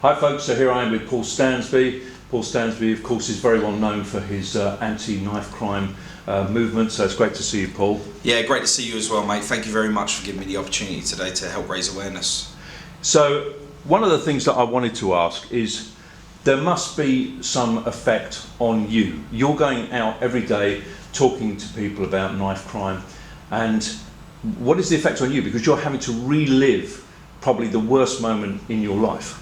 Hi folks, so here I am with Paul Stansby. Paul Stansby, of course, is very well known for his anti-knife crime movement, so it's great to see you, Paul. Yeah, great to see you as well, mate. Thank you very much for giving me the opportunity today to help raise awareness. So, one of the things that I wanted to ask is, there must be some effect on you. You're going out every day talking to people about knife crime, and what is the effect on you? Because you're having to relive probably the worst moment in your life.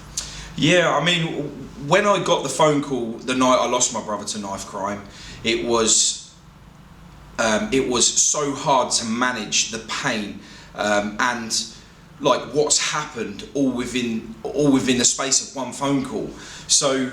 Yeah, I mean, when I got the phone call the night I lost my brother to knife crime, it was so hard to manage the pain and like what's happened all within the space of one phone call. So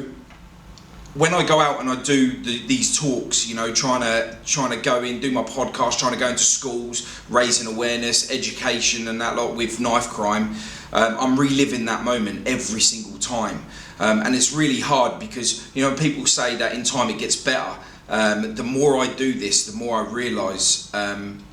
when I go out and I do these talks, you know, trying to go in, do my podcast, trying to go into schools, raising awareness, education and that lot with knife crime, I'm reliving that moment every single time. And it's really hard because, you know, people say that in time it gets better. The more I do this, the more I realise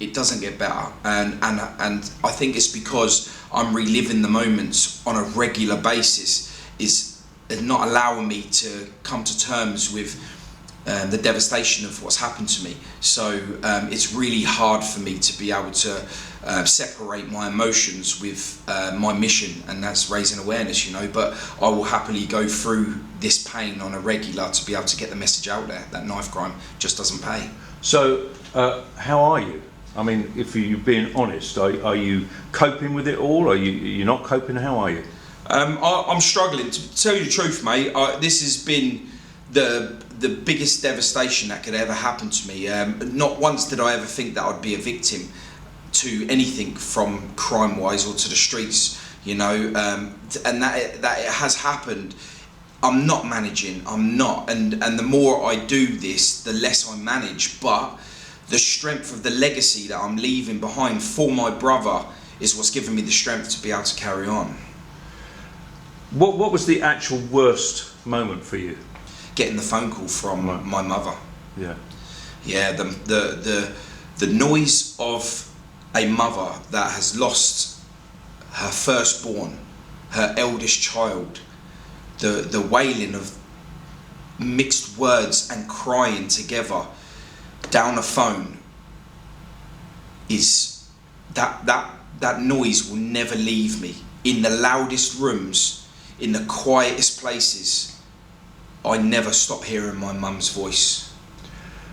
it doesn't get better. And I think it's because I'm reliving the moments on a regular basis is not allowing me to come to terms with the devastation of what's happened to me. So it's really hard for me to be able to separate my emotions with my mission, and that's raising awareness, you know. But I will happily go through this pain on a regular to be able to get the message out there that knife crime just doesn't pay. So how are you? I mean, if you're being honest, are you coping with it all? You're not coping? How are you? I'm struggling. To tell you the truth, mate, this has been the biggest devastation that could ever happen to me. Not once did I ever think that I'd be a victim to anything from crime-wise or to the streets, you know, and that it has happened. I'm not managing, I'm not, and the more I do this, the less I manage, but the strength of the legacy that I'm leaving behind for my brother is what's given me the strength to be able to carry on. What was the actual worst moment for you? Getting the phone call from my mother. Yeah. Yeah, the noise of a mother that has lost her firstborn, her eldest child, the wailing of mixed words and crying together down a phone, is that noise will never leave me. In the loudest rooms, in the quietest places, I never stop hearing my mum's voice.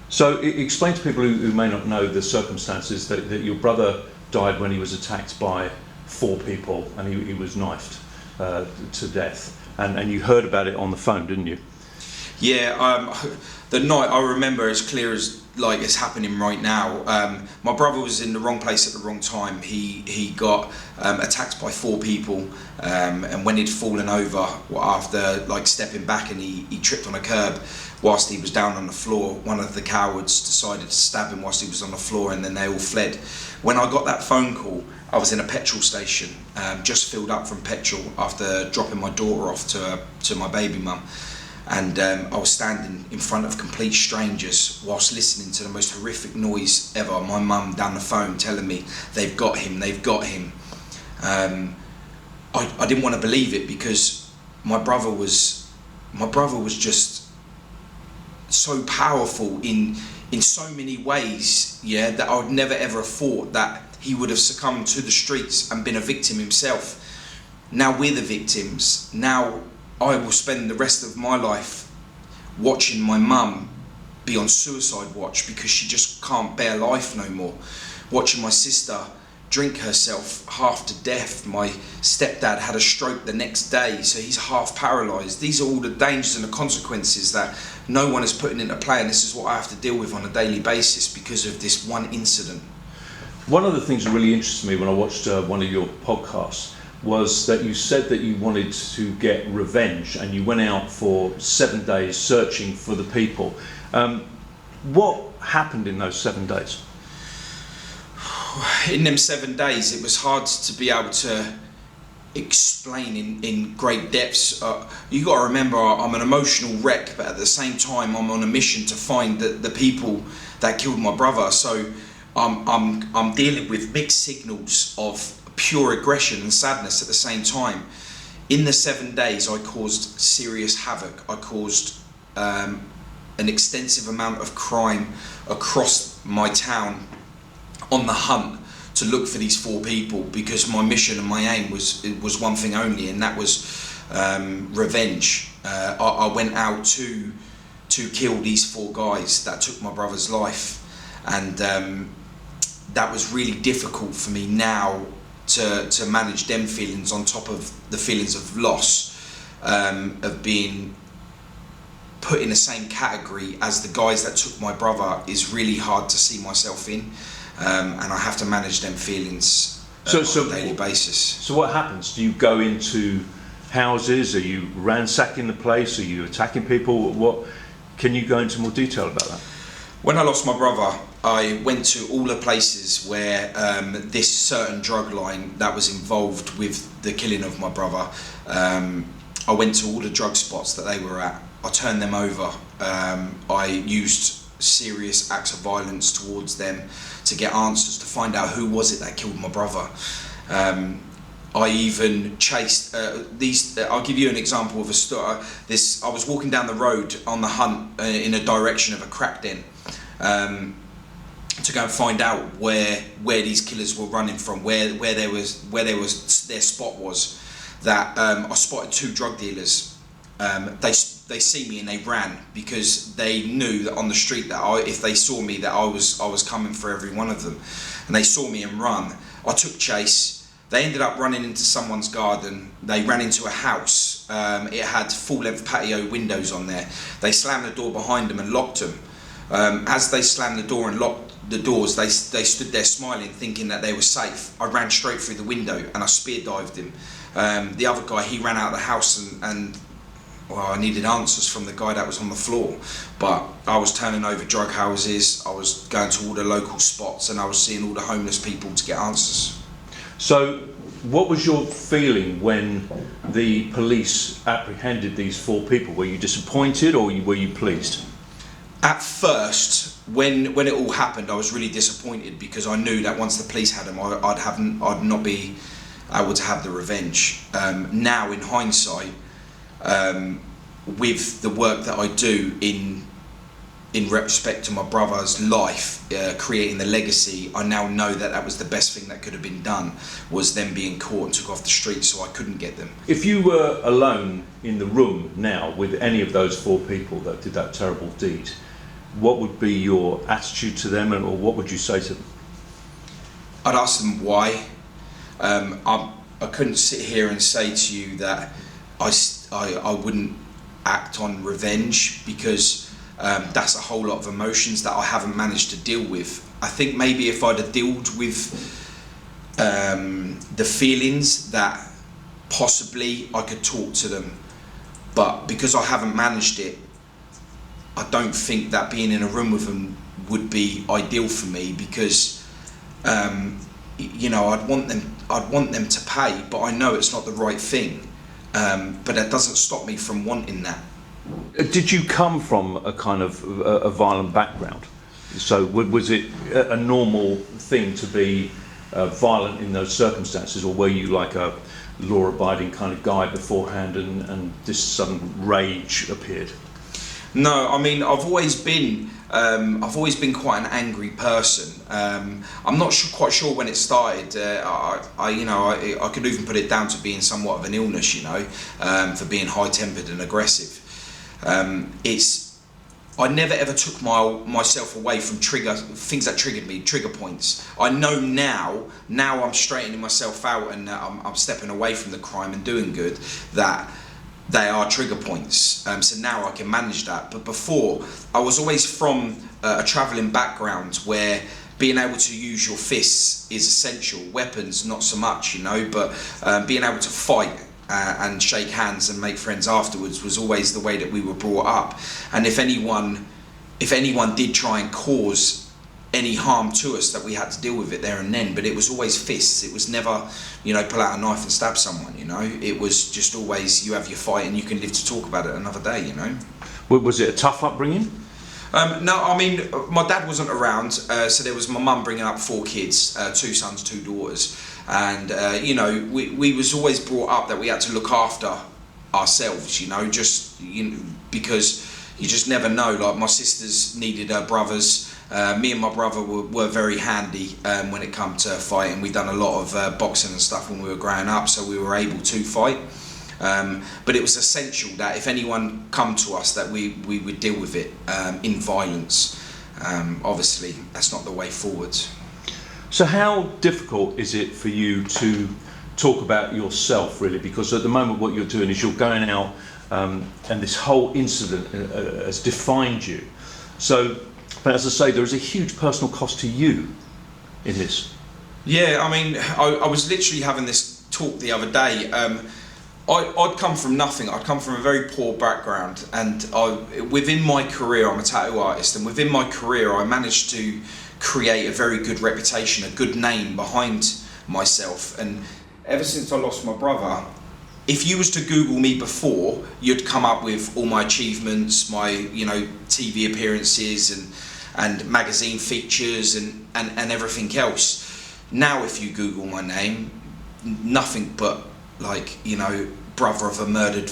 So explain to people who may not know the circumstances that your brother died when he was attacked by 4 people and he was knifed to death, and you heard about it on the phone, didn't you? Yeah, the night I remember as clear as like it's happening right now. My brother was in the wrong place at the wrong time. He got attacked by 4 people, and when he'd fallen over after like stepping back, and he tripped on a curb whilst he was down on the floor, one of the cowards decided to stab him whilst he was on the floor, and then they all fled. When I got that phone call, I was in a petrol station, just filled up from petrol after dropping my daughter off to my baby mum. And I was standing in front of complete strangers whilst listening to the most horrific noise ever. My mum down the phone telling me, they've got him. I didn't want to believe it, because my brother was just so powerful in so many ways, yeah, that I would never ever have thought that he would have succumbed to the streets and been a victim himself. Now we're the victims. Now I will spend the rest of my life watching my mum be on suicide watch because she just can't bear life no more. Watching my sister drink herself half to death. My stepdad had a stroke the next day, so he's half paralysed. These are all the dangers and the consequences that no one is putting into play, and this is what I have to deal with on a daily basis because of this one incident. One of the things that really interested me when I watched one of your podcasts was that you said that you wanted to get revenge, and you went out for 7 days searching for the people. What happened in those 7 days? In them 7 days, it was hard to be able to explain in great depths. You got to remember, I'm an emotional wreck, but at the same time, I'm on a mission to find the people that killed my brother. So I'm dealing with mixed signals of pure aggression and sadness at the same time. in the 7 days, I caused serious havoc. I caused an extensive amount of crime across my town on the hunt to look for these 4 people, because my mission and my aim was one thing only, and that was revenge. I went out to kill these 4 guys that took my brother's life, and that was really difficult for me now to manage them feelings on top of the feelings of loss, of being put in the same category as the guys that took my brother is really hard to see myself in, and I have to manage them feelings on a daily basis. So what happens? Do you go into houses? Are you ransacking the place? Are you attacking people? What? Can you go into more detail about that? When I lost my brother, I went to all the places where this certain drug line that was involved with the killing of my brother, I went to all the drug spots that they were at. I turned them over. I used serious acts of violence towards them to get answers, to find out who was it that killed my brother. I even chased these. I'll give you an example of a story. I was walking down the road on the hunt in a direction of a crack den, to go and find out where these killers were running from, where their spot was. That I spotted 2 drug dealers. They see me and they ran, because they knew that on the street that if they saw me that I was coming for every one of them, and they saw me and run. I took chase. They ended up running into someone's garden. They ran into a house. It had full-length patio windows on there. They slammed the door behind them and locked them. As they slammed the door and locked the doors, they stood there smiling, thinking that they were safe. I ran straight through the window and I spear dived him. The other guy, he ran out of the house, and well, I needed answers from the guy that was on the floor. But I was turning over drug houses, I was going to all the local spots, and I was seeing all the homeless people to get answers. So what was your feeling when the police apprehended these 4 people? Were you disappointed, or were you pleased? At first, when it all happened, I was really disappointed, because I knew that once the police had them, I'd not be able to have the revenge. Now, in hindsight, with the work that I do in respect to my brother's life, creating the legacy, I now know that was the best thing that could have been done, was them being caught and took off the street, so I couldn't get them. If you were alone in the room now with any of those 4 people that did that terrible deed, what would be your attitude to them, or what would you say to them? I'd ask them why. I couldn't sit here and say to you that I wouldn't act on revenge, because that's a whole lot of emotions that I haven't managed to deal with. I think maybe if I'd have dealt with the feelings, that possibly I could talk to them, but because I haven't managed it, I don't think that being in a room with them would be ideal for me, because I'd want them to pay, but I know it's not the right thing. But that doesn't stop me from wanting that. Did you come from a kind of a violent background? So was it a normal thing to be violent in those circumstances, or were you like a law-abiding kind of guy beforehand, and this sudden rage appeared? No, I mean, I've always been quite an angry person. I'm not quite sure when it started. I could even put it down to being somewhat of an illness, for being high-tempered and aggressive. I never ever took myself away from things that triggered me, trigger points. I know now I'm straightening myself out, and I'm stepping away from the crime and doing good, that they are trigger points. So now I can manage that. But before, I was always from a travelling background where being able to use your fists is essential. Weapons, not so much, but being able to fight and shake hands and make friends afterwards was always the way that we were brought up. And if anyone did try and cause any harm to us, that we had to deal with it there and then. But it was always fists. It was never, pull out a knife and stab someone. It was just always, you have your fight and you can live to talk about it another day. Was it a tough upbringing? No, I mean, my dad wasn't around, so there was my mum bringing up 4 kids, 2 sons, 2 daughters. and you know, we was always brought up that we had to look after ourselves, you know, just because you just never know. Like my sisters needed her brothers. Me and my brother were very handy when it come to fighting. We'd done a lot of boxing and stuff when we were growing up, so we were able to fight. But it was essential that if anyone come to us, that we would deal with it in violence. Obviously, that's not the way forward. So how difficult is it for you to talk about yourself, really? Because at the moment what you're doing is you're going out and this whole incident has defined you. So, but as I say, there is a huge personal cost to you in this. Yeah, I mean, I was literally having this talk the other day. I'd come from nothing. I'd come from a very poor background, and within my career, I'm a tattoo artist, and within my career, I managed to create a very good reputation, a good name behind myself. And ever since I lost my brother, if you was to Google me before, you'd come up with all my achievements, my, you know, TV appearances and magazine features and everything else. Now, if you Google my name, nothing but, like, you know, brother of a murdered,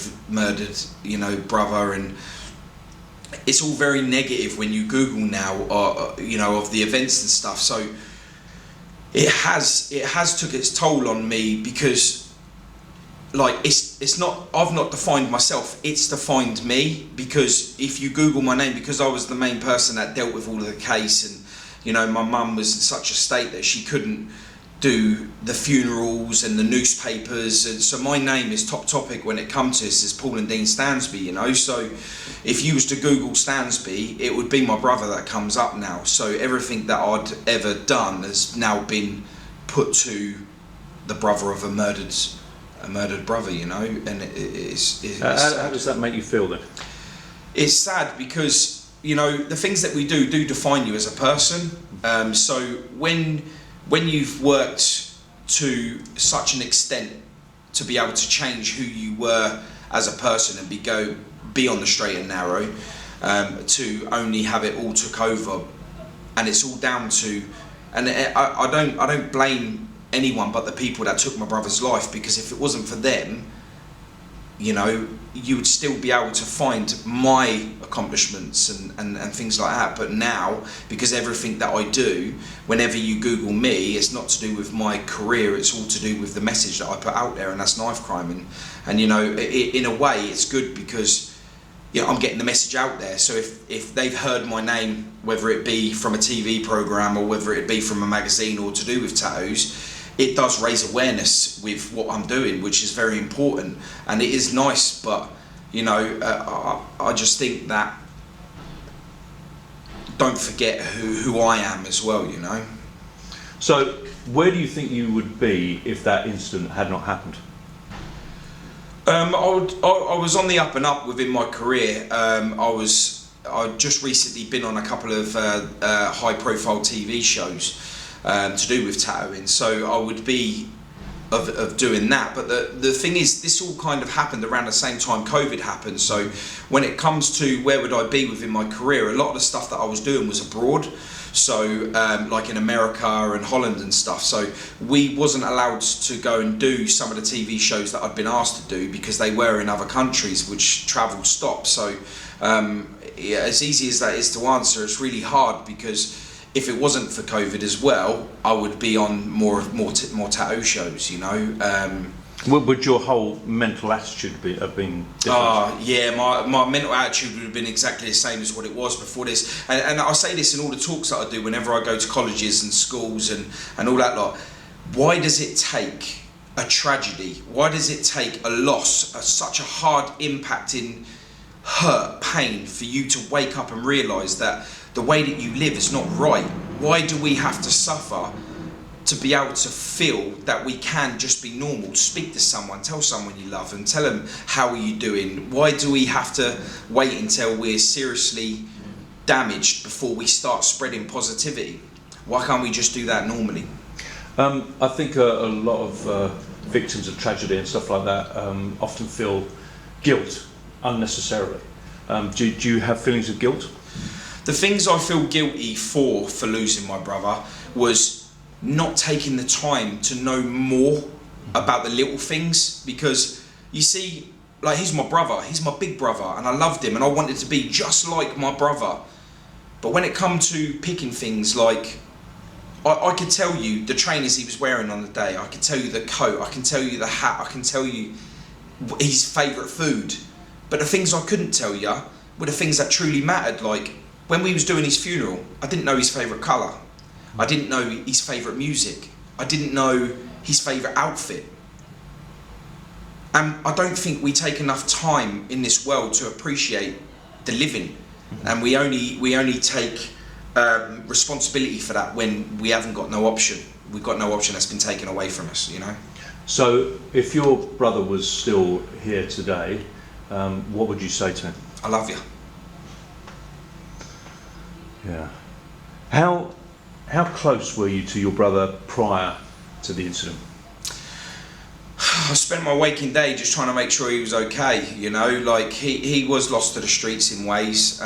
you know, brother, and it's all very negative when you Google now, you know, of the events and stuff. So it has took its toll on me, because, like, it's not, I've not defined myself, it's defined me. Because if you Google my name, because I was the main person that dealt with all of the case, and, you know, my mum was in such a state that she couldn't do the funerals and the newspapers, and so my name is top topic when it comes to this, is Paul and Dean Stansby, you know. So if you was to Google Stansby, it would be my brother that comes up now. So everything that I'd ever done has now been put to the brother of a murdered brother, you know. And how does that make you feel then? It's sad, because, you know, the things that we do define you as a person. So when you've worked to such an extent to be able to change who you were as a person and be on the straight and narrow, to only have it all took over, and it's all down to, and I don't blame anyone but the people that took my brother's life, because if it wasn't for them, you know, you would still be able to find my accomplishments and things like that. But now, because everything that I do, whenever you Google me, it's not to do with my career, it's all to do with the message that I put out there, and that's knife crime. And you know, in a way, it's good, because, you know, I'm getting the message out there. So if they've heard my name, whether it be from a TV program or whether it be from a magazine or to do with tattoos, it does raise awareness with what I'm doing, which is very important, and it is nice. But, you know, I just think that, don't forget who I am as well, you know. So where do you think you would be if that incident had not happened? I was on the up and up within my career. I'd just recently been on a couple of high profile TV shows to do with tattooing, so I would be of doing that. But the thing is, this all kind of happened around the same time COVID happened. So when it comes to where would I be within my career, a lot of the stuff that I was doing was abroad. So like in America and Holland and stuff. So we wasn't allowed to go and do some of the TV shows that I'd been asked to do, because they were in other countries, which travel stopped. So yeah, as easy as that is to answer, it's really hard, because if it wasn't for COVID as well, I would be on more tattoo shows, you know. Would your whole mental attitude have been different? Yeah, my mental attitude would have been exactly the same as what it was before this. And I say this in all the talks that I do whenever I go to colleges and schools and all that lot. Why does it take a tragedy? Why does it take a loss, such a hard impacting hurt, pain, for you to wake up and realise that the way that you live is not right? Why do we have to suffer to be able to feel that we can just be normal, speak to someone, tell someone you love and tell them how are you doing? Why do we have to wait until we're seriously damaged before we start spreading positivity? Why can't we just do that normally? I think a lot of victims of tragedy and stuff like that often feel guilt unnecessarily. Do you have feelings of guilt? The things I feel guilty for losing my brother was not taking the time to know more about the little things, because you see, like, he's my brother, he's my big brother, and I loved him and I wanted to be just like my brother. But when it come to picking things, like, I could tell you the trainers he was wearing on the day, I could tell you the coat, I can tell you the hat, I can tell you his favourite food. But the things I couldn't tell you were the things that truly mattered. Like, when we was doing his funeral, I didn't know his favourite colour. I didn't know his favourite music. I didn't know his favourite outfit. And I don't think we take enough time in this world to appreciate the living. And we only take responsibility for that when we haven't got no option. We've got no option that's been taken away from us, you know. So if your brother was still here today, what would you say to him? I love you. Yeah. How close were you to your brother prior to the incident? I spent my waking day just trying to make sure he was okay, you know, like he was lost to the streets in ways.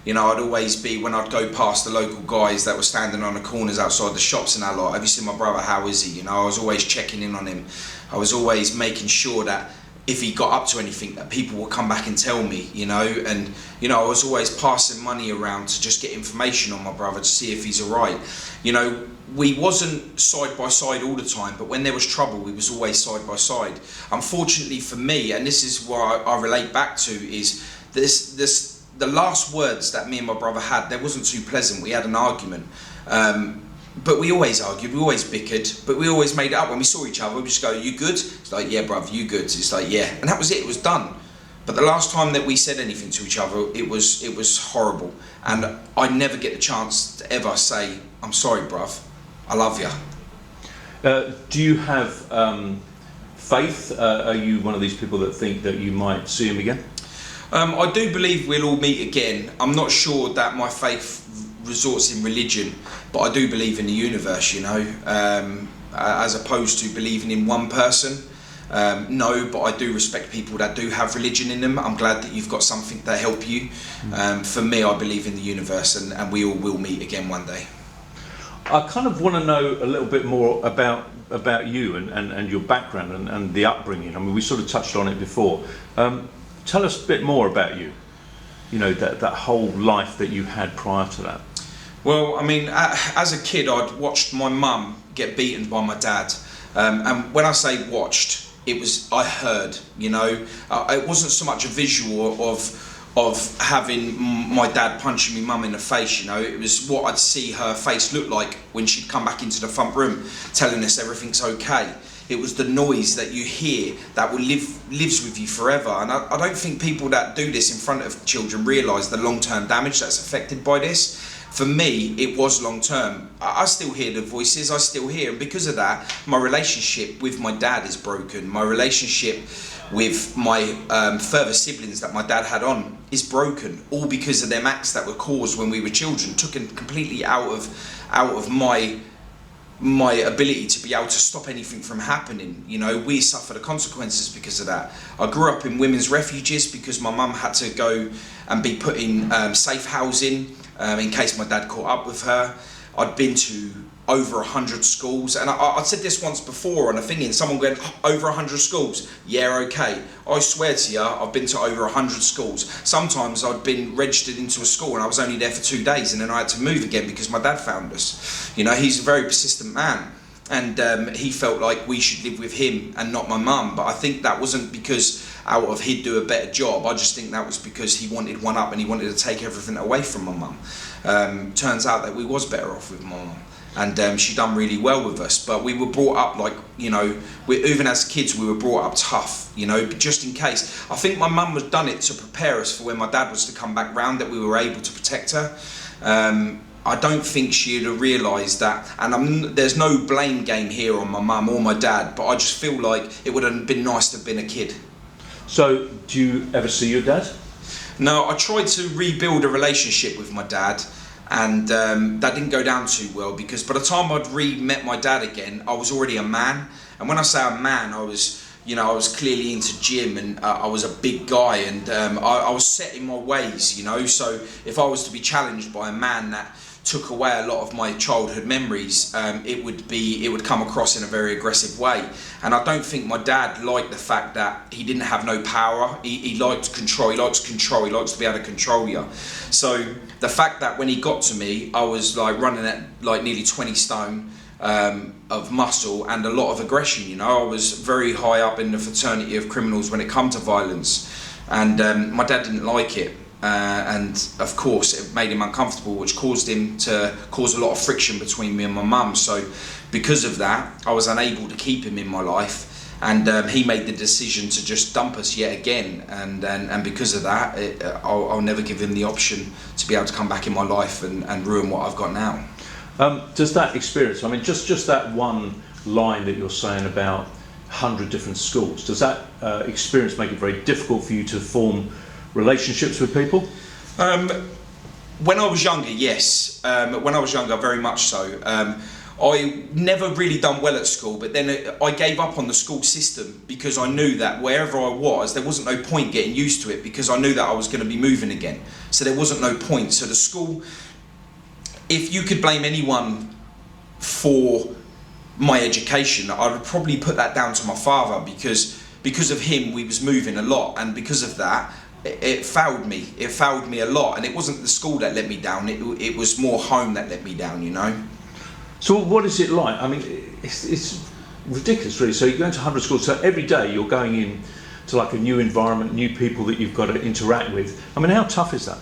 You know, I'd always be, when I'd go past the local guys that were standing on the corners outside the shops and that lot, have you seen my brother, how is he? You know, I was always checking in on him. I was always making sure that if he got up to anything, that people would come back and tell me, you know. And, you know, I was always passing money around to just get information on my brother to see if he's all right. You know, we wasn't side by side all the time, but when there was trouble, we was always side by side. Unfortunately for me, and this is where I relate back to, is the last words that me and my brother had, they wasn't too pleasant. We had an argument. But we always argued, we always bickered, but we always made it up. When we saw each other, we just go, you good? It's like, yeah, bruv, you good? It's like, yeah. And that was it, it was done. But the last time that we said anything to each other, it was horrible. And I never get the chance to ever say, I'm sorry, bruv, I love you. Do you have faith? Are you one of these people that think that you might see him again? I do believe we'll all meet again. I'm not sure that my faith resorts in religion, but I do believe in the universe, you know, as opposed to believing in one person. No, but I do respect people that do have religion in them. I'm glad that you've got something that help you. For me, I believe in the universe, and we all will meet again one day. I kind of want to know a little bit more about you and your background and the upbringing. I mean, we sort of touched on it before. Tell us a bit more about you. You know, that whole life that you had prior to that. Well, I mean, as a kid, I'd watched my mum get beaten by my dad. And when I say watched, it was, I heard, you know. It wasn't so much a visual of having my dad punching my mum in the face, you know. It was what I'd see her face look like when she'd come back into the front room telling us everything's okay. It was the noise that you hear that will lives with you forever. And I don't think people that do this in front of children realise the long-term damage that's affected by this. For me, it was long-term. I still hear the voices, I still hear, and because of that, my relationship with my dad is broken. My relationship with my further siblings that my dad had on is broken, all because of them acts that were caused when we were children, taken completely out of my ability to be able to stop anything from happening. You know, we suffer the consequences because of that. I grew up in women's refuges because my mum had to go and be put in safe housing in case my dad caught up with her. I'd been to over 100 schools, and I said this once before on a thing, and someone went, over 100 schools? Yeah, okay. I swear to you, I've been to over 100 schools. Sometimes I'd been registered into a school and I was only there for 2 days, and then I had to move again because my dad found us. You know, he's a very persistent man, and he felt like we should live with him and not my mum. But I think that wasn't because out of he'd do a better job. I just think that was because he wanted one up and he wanted to take everything away from my mum. Turns out that we was better off with my mum. And she done really well with us, but we were brought up like, you know, even as kids we were brought up tough, you know, just in case. I think my mum had done it to prepare us for when my dad was to come back round, that we were able to protect her. I don't think she'd have realised that, and there's no blame game here on my mum or my dad, but I just feel like it would have been nice to have been a kid. So, do you ever see your dad? No, I tried to rebuild a relationship with my dad, and that didn't go down too well, because by the time I'd re-met my dad again, I was already a man. And when I say a man, I was clearly into gym, and I was a big guy, and I was set in my ways, you know. So if I was to be challenged by a man that took away a lot of my childhood memories, it would come across in a very aggressive way. And I don't think my dad liked the fact that he didn't have no power. He liked control. He likes control. He likes to be able to control you. So the fact that when he got to me, I was like running at like nearly 20 stone of muscle and a lot of aggression. You know, I was very high up in the fraternity of criminals when it come to violence, and my dad didn't like it. And of course it made him uncomfortable, which caused him to cause a lot of friction between me and my mum. So because of that, I was unable to keep him in my life, and he made the decision to just dump us yet again. And because of that, I'll never give him the option to be able to come back in my life and ruin what I've got now. Does that experience, I mean, just that one line that you're saying about 100 different schools, does that experience make it very difficult for you to form relationships with people? When I was younger, yes. When I was younger, very much so. I never really done well at school, but then I gave up on the school system because I knew that wherever I was, there wasn't no point getting used to it, because I knew that I was going to be moving again. So there wasn't no point. So the school, if you could blame anyone for my education, I would probably put that down to my father, because of him we was moving a lot, and because of that it failed me. It failed me a lot, and it wasn't the school that let me down. It was more home that let me down, you know. So what is it like? I mean, it's ridiculous, really. So you're going to 100 schools, so every day you're going in to like a new environment, new people that you've got to interact with. I mean, how tough is that?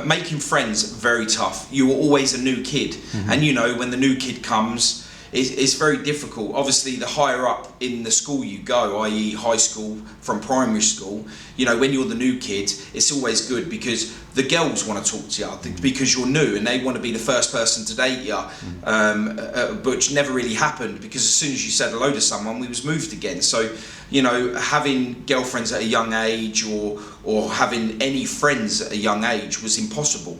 Making friends, very tough. You were always a new kid, and you know, when the new kid comes, it's very difficult. Obviously, the higher up in the school you go, i.e. high school from primary school, you know, when you're the new kid, it's always good because the girls want to talk to you because you're new and they want to be the first person to date you, which never really happened, because as soon as you said hello to someone, we was moved again. So, you know, having girlfriends at a young age or having any friends at a young age was impossible,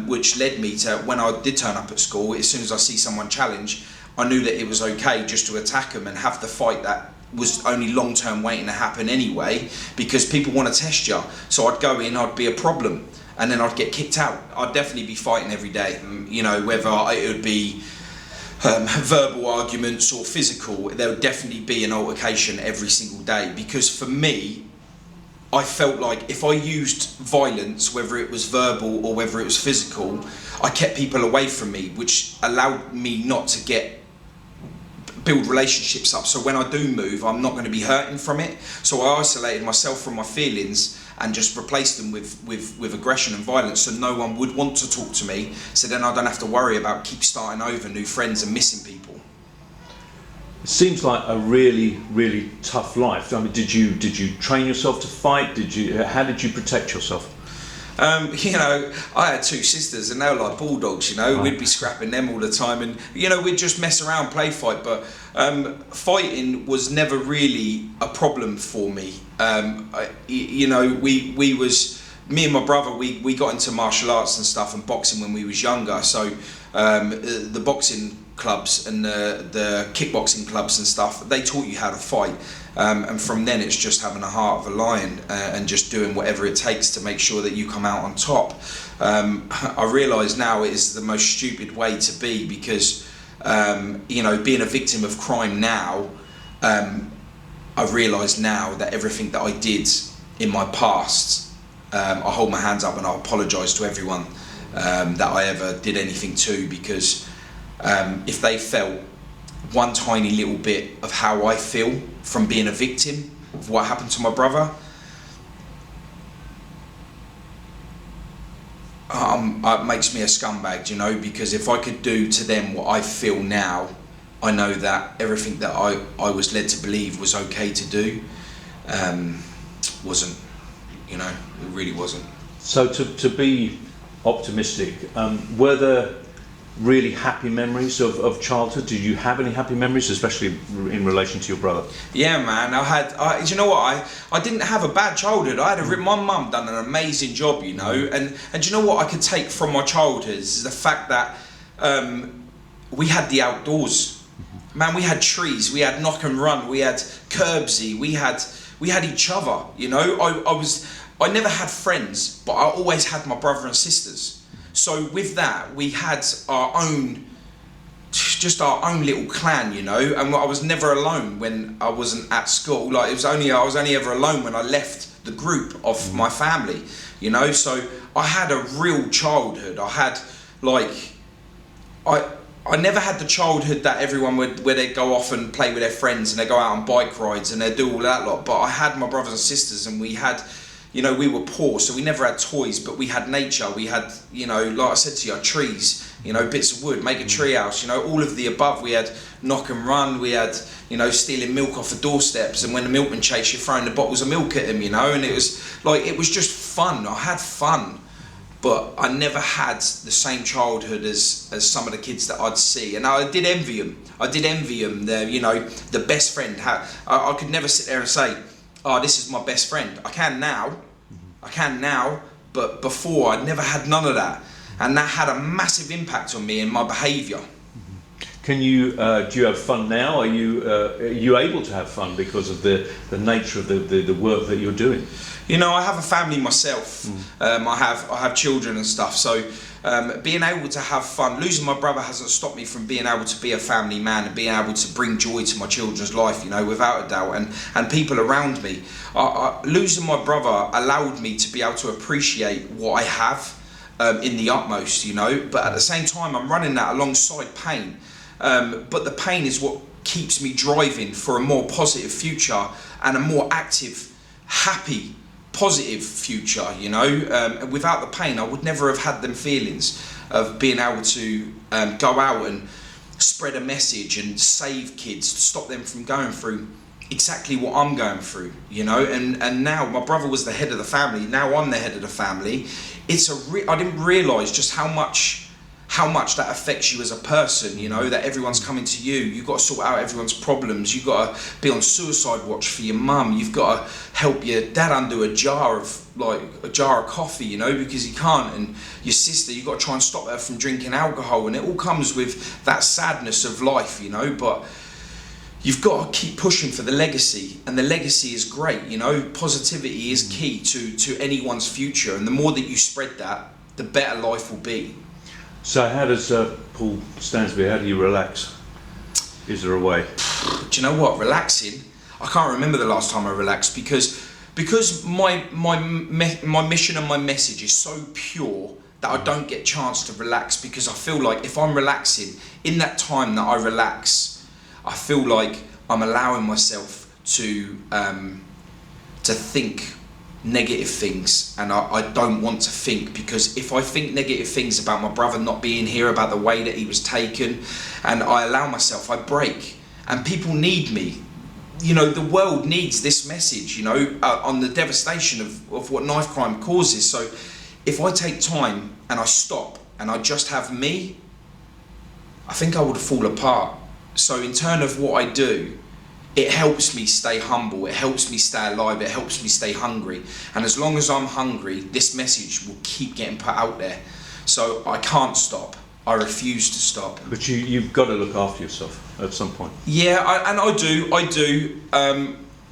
which led me to, when I did turn up at school, as soon as I see someone challenge, I knew that it was okay just to attack them and have the fight that was only long-term waiting to happen anyway, because people want to test you. So I'd go in, I'd be a problem, and then I'd get kicked out. I'd definitely be fighting every day, you know, whether it would be verbal arguments or physical. There would definitely be an altercation every single day, because for me, I felt like if I used violence, whether it was verbal or whether it was physical, I kept people away from me, which allowed me not to build relationships up. So when I do move, I'm not going to be hurting from it. So I isolated myself from my feelings and just replaced them with aggression and violence, so no one would want to talk to me. So then I don't have to worry about keep starting over new friends and missing people. It seems like a really, really tough life. I mean, did you train yourself to fight? How did you protect yourself? You know, I had two sisters and they were like bulldogs, you know. Right. We'd be scrapping them all the time, and you know, we'd just mess around, play fight, but fighting was never really a problem for me. You know, me and my brother, we got into martial arts and stuff and boxing when we was younger, so the boxing clubs and the kickboxing clubs and stuff, they taught you how to fight, and from then it's just having a heart of a lion and just doing whatever it takes to make sure that you come out on top. I realise now it is the most stupid way to be, because you know, being a victim of crime now, I realise now that everything that I did in my past, I hold my hands up and I apologise to everyone that I ever did anything to, because if they felt one tiny little bit of how I feel from being a victim of what happened to my brother, it makes me a scumbag, you know, because if I could do to them what I feel now, I know that everything that I was led to believe was okay to do, wasn't, you know, it really wasn't. So to be optimistic, were there really happy memories of childhood? Did you have any happy memories, especially in relation to your brother? Yeah, man, you know what, I didn't have a bad childhood. My mum done an amazing job, you know, and you know what I could take from my childhood is the fact that we had the outdoors. Man, we had trees, we had knock and run, we had curbsy, we had each other, you know. I never had friends, but I always had my brother and sisters. So with that, we had our own little clan, you know, and I was never alone when I wasn't at school. Like, I was only ever alone when I left the group of my family, you know. So I had a real childhood. I had, like, I never had the childhood that everyone would, where they go off and play with their friends and they go out on bike rides and they do all that lot. But I had my brothers and sisters, and we had, you know, we were poor, so we never had toys, but we had nature. We had, you know, like I said to you, trees, you know, bits of wood, make a tree house, you know, all of the above. We had knock and run, we had, you know, stealing milk off the doorsteps, and when the milkman chased you, throwing the bottles of milk at him, you know, and it was like, it was just fun. I had fun. But I never had the same childhood as some of the kids that I'd see, and I did envy them. I did envy them. They're, you know, the best friend. I could never sit there and say, "Oh, this is my best friend." I can now, but before I never had none of that, and that had a massive impact on me and my behaviour. Can you do you have fun now? Are you able to have fun because of the nature of the work that you're doing? You know, I have a family myself. I have children and stuff. So being able to have fun, losing my brother hasn't stopped me from being able to be a family man and being able to bring joy to my children's life, you know, without a doubt, and people around me. Losing my brother allowed me to be able to appreciate what I have in the utmost, you know, but at the same time I'm running that alongside pain. But the pain is what keeps me driving for a more positive future and a more active, happy, positive future, you know. Without the pain, I would never have had them feelings of being able to go out and spread a message and save kids, stop them from going through exactly what I'm going through, you know. And now my brother was the head of the family, now I'm the head of the family. I didn't realise just how much that affects you as a person, you know, that everyone's coming to you. You've got to sort out everyone's problems. You've got to be on suicide watch for your mum. You've got to help your dad undo a jar of coffee, you know, because he can't. And your sister, you've got to try and stop her from drinking alcohol. And it all comes with that sadness of life, you know, but you've got to keep pushing for the legacy. And the legacy is great, you know. Positivity is key to anyone's future. And the more that you spread that, the better life will be. So how does Paul Stansby, how do you relax? Is there a way? Do you know what? Relaxing? I can't remember the last time I relaxed because my mission and my message is so pure that I don't get a chance to relax, because I feel like if I'm relaxing, in that time that I relax, I feel like I'm allowing myself to think negative things, and I don't want to think, because if I think negative things about my brother not being here, about the way that he was taken, and I allow myself, I break. And people need me, you know, the world needs this message, you know, on the devastation of what knife crime causes. So if I take time and I stop and I just have me, I think I would fall apart. So in terms of what I do, it helps me stay humble, it helps me stay alive, it helps me stay hungry. And as long as I'm hungry, this message will keep getting put out there. So I can't stop. I refuse to stop. But you've got to look after yourself at some point. Yeah, I do.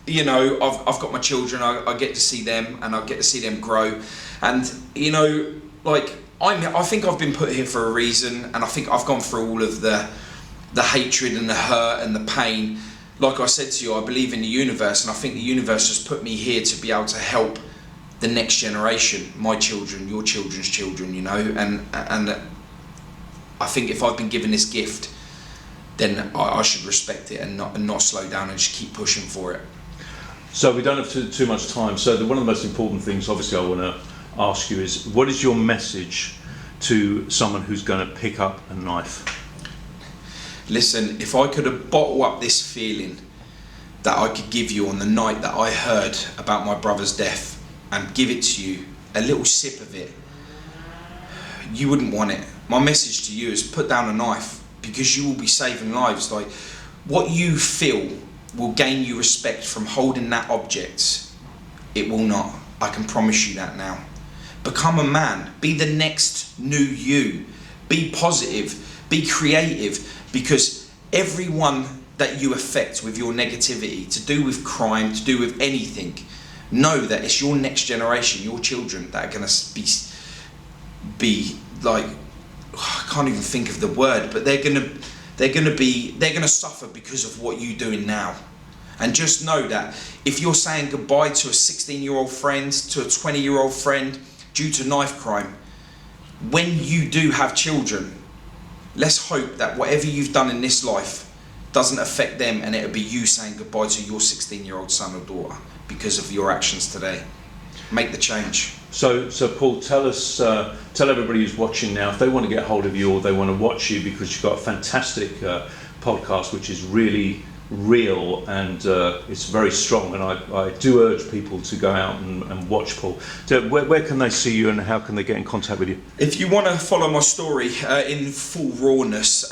You know, I've got my children, I get to see them, and I get to see them grow. And, you know, like, I think I've been put here for a reason, and I think I've gone through all of the hatred and the hurt and the pain. Like I said to you, I believe in the universe, and I think the universe has put me here to be able to help the next generation, my children, your children's children, you know, and I think if I've been given this gift, then I should respect it and not slow down and just keep pushing for it. So we don't have too much time. So one of the most important things, obviously, I want to ask you is, what is your message to someone who's going to pick up a knife? Listen, if I could have bottled up this feeling that I could give you on the night that I heard about my brother's death and give it to you, a little sip of it, you wouldn't want it. My message to you is put down a knife, because you will be saving lives. Like, what you feel will gain you respect from holding that object. It will not. I can promise you that now. Become a man. Be the next new you. Be positive. Be creative. Because everyone that you affect with your negativity, to do with crime, to do with anything, know that it's your next generation, your children, that are going to be like, I can't even think of the word, but they're gonna suffer because of what you're doing now. And just know that if you're saying goodbye to a 16-year-old friend, to a 20-year-old friend due to knife crime, when you do have children, let's hope that whatever you've done in this life doesn't affect them, and it'll be you saying goodbye to your 16-year-old son or daughter because of your actions today. Make the change. So Paul, tell everybody who's watching now, if they want to get hold of you or they want to watch you, because you've got a fantastic podcast which is really real and it's very strong, and I do urge people to go out and watch Paul. So where can they see you and how can they get in contact with you? If you want to follow my story in full rawness,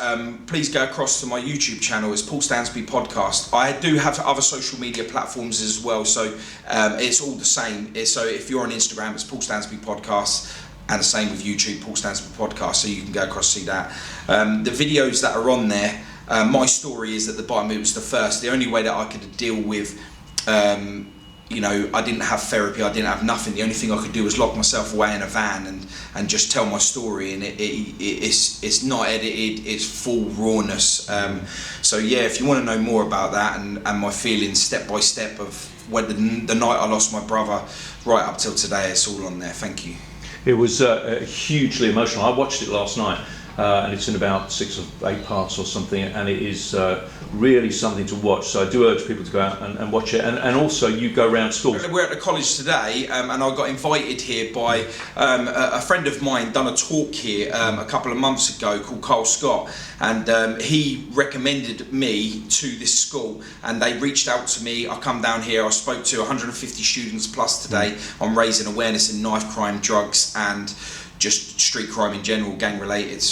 please go across to my YouTube channel. It's Paul Stansby Podcast. I do have other social media platforms as well, so it's all the same. So if you're on Instagram, it's Paul Stansby Podcast, and the same with YouTube, Paul Stansby Podcast, so you can go across and see that. The videos that are on there, my story is at the bottom. It was the first. The only way that I could deal with, you know, I didn't have therapy, I didn't have nothing. The only thing I could do was lock myself away in a van and just tell my story. And it's not edited, it's full rawness. So yeah, if you want to know more about that and my feelings step by step of when the night I lost my brother right up till today, it's all on there. Thank you. It was hugely emotional. I watched it last night. And it's in about 6 or 8 parts or something, and it is really something to watch. So I do urge people to go out and watch it. And also, you go around schools. We're at the college today, and I got invited here by a friend of mine. Done a talk here a couple of months ago called Carl Scott, and he recommended me to this school. And they reached out to me. I come down here. I spoke to 150 students plus today on raising awareness in knife crime, drugs, and just street crime in general, gang related.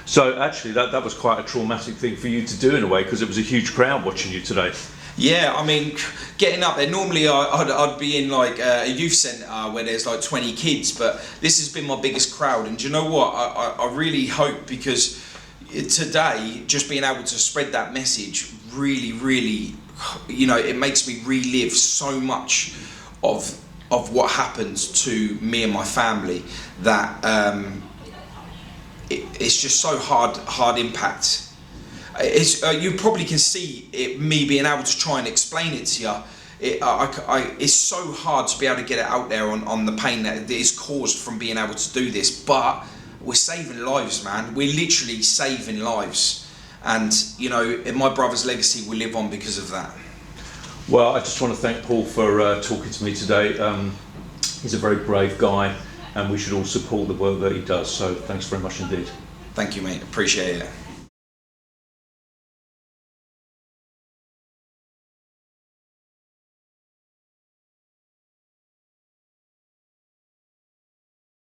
So actually that was quite a traumatic thing for you to do in a way, because it was a huge crowd watching you today. Yeah, I mean, getting up there, normally I'd be in like a youth centre where there's like 20 kids, but this has been my biggest crowd. And do you know what, I really hope, because today just being able to spread that message really, you know, it makes me relive so much of what happened to me and my family, that it's just so hard impact. It's you probably can see it, me being able to try and explain it to you. It's so hard to be able to get it out there on the pain that is caused from being able to do this, but we're saving lives, man. We're literally saving lives, and you know, my brother's legacy will live on because of that. Well, I just want to thank Paul for talking to me today. He's a very brave guy, and we should all support the work that he does. So thanks very much indeed. Thank you, mate. Appreciate it.